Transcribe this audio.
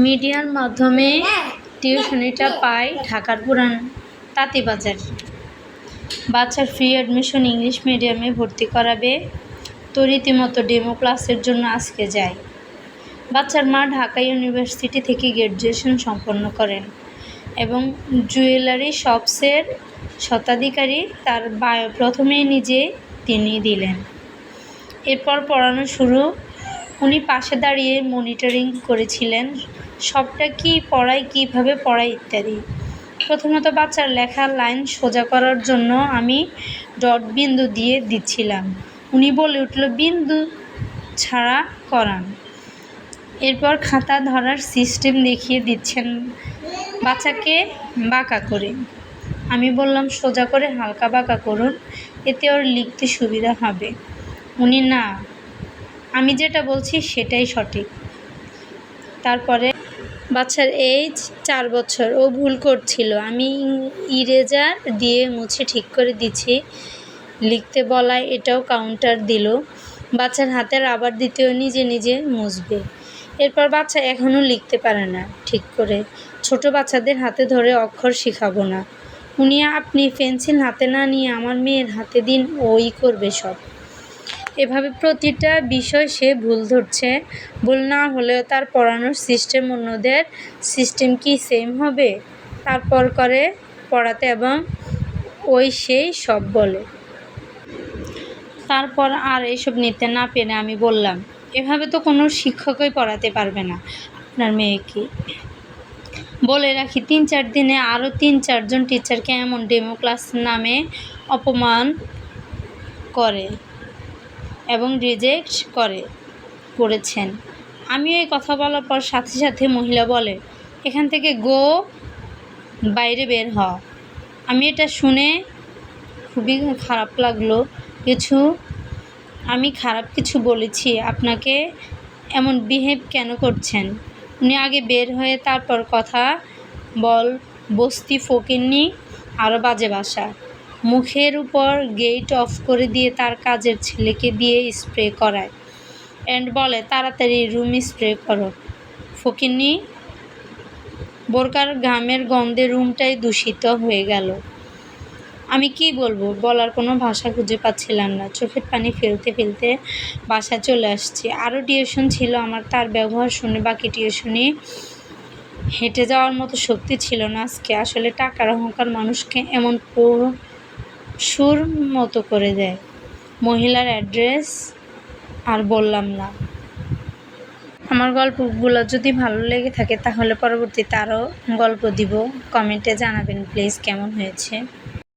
মিডিয়ার মাধ্যমে টিউশনিটা পাই ঢাকার পুরান তাঁতীবাজার। বাচ্চার ফ্রি অ্যাডমিশন ইংলিশ মিডিয়ামে ভর্তি করাবে, তো রীতিমতো ডেমো ক্লাসের জন্য আজকে যাই। বাচ্চার মা ঢাকা ইউনিভার্সিটি থেকে গ্র্যাজুয়েশন সম্পন্ন করেন এবং জুয়েলারি শপসের স্বত্বাধিকারী। তার বায়ো প্রথমেই নিজে তিনি দিলেন। এরপর পড়ানো শুরু। উনি পাশে দাঁড়িয়ে মনিটরিং করেছিলেন সবটা, কি পড়ায়, কীভাবে পড়ায় ইত্যাদি। প্রথমত বাচ্চার লেখা লাইন সোজা করার জন্য আমি ডট বিন্দু দিয়ে দিচ্ছিলাম। উনি বলে উঠল, বিন্দু ছাড়া করান। এরপর খাতা ধরার সিস্টেম দেখিয়ে দিচ্ছেন বাচ্চাকে বাঁকা করে। আমি বললাম, সোজা করে হালকা বাঁকা করুন, এতে ওর লিখতে সুবিধা হবে। উনি, না, আমি যেটা বলছি সেটাই সঠিক। তারপরে বাচ্চার এজ 4 বছর। ও ভুল করছিল, আমি ইরেজার দিয়ে মুছে ঠিক করে দিচ্ছি। লিখতে বলায় এটাও কাউন্টার দিল। বাচ্চার হাতে রাবার দিতেও নিজে নিজে মুছবে। এরপর বাচ্চা এখনও লিখতে পারে না ঠিক করে। ছোট বাচ্চাদের হাতে ধরে অক্ষর শেখাবো না। উনি, আপনি পেন্সিল হাতে না নিয়ে আমার মেয়ের হাতে দিন, ওই করবে সব। এভাবে প্রতিটা বিষয় সে ভুল ধরছে। ভুল না হলেও তার পড়ানোর সিস্টেম অন্যদের সিস্টেম কি সেম হবে? তারপর করে পড়াতে এবং ওই সেই সব বলে। তারপর আর এসব নিতে না পেরে আমি বললাম, এভাবে তো কোনো শিক্ষকই পড়াতে পারবে না আপনার মেয়েকে। বলে রাখি, 3-4 দিনে আরও 3-4 জন টিচারকে এমন ডেমো ক্লাস নামে অপমান করে এবং রিজেক্ট করেছেন। আমি এই কথা বলার পর সাথে সাথে মহিলা বলে, এখান থেকে গো, বাইরে বের হ। আমি এটা শুনে খুবই খারাপ লাগলো। আমি খারাপ কিছু বলেছি? আপনাকে এমন বিহেভ কেন করছেন? উনি আগে বের হয়ে তারপর কথা বস্তি ফকিন্নি, আরও বাজে ভাষা। মুখের উপর গেট অফ করে দিয়ে তার কাজের ছেলেকে দিয়ে স্প্রে করায় অ্যান্ড বলে, তাড়াতাড়ি রুম স্প্রে করো ফকিন্নি। বোরকার ঘামের গন্ধে রুমটাই দূষিত হয়ে গেল। আমি কি বলবো, বলার কোনো ভাষা খুঁজে পাচ্ছিলাম না। চোখের পানি ফেলতে ফেলতে বাসায় চলে আসছি। আরও টিউশন ছিল আমার। তার ব্যবহার শুনে বাকি টিউশনি হেঁটে যাওয়ার মতো শক্তি ছিল না আজকে। আসলে টাকার অহংকার মানুষকে এমন পশুর মতো করে দেয়। মহিলার অ্যাড্রেস আর বললাম না। আমার গল্পগুলো যদি ভালো লেগে থাকে তাহলে পরবর্তীতে আরও গল্প দিব। কমেন্টে জানাবেন প্লিজ কেমন হয়েছে।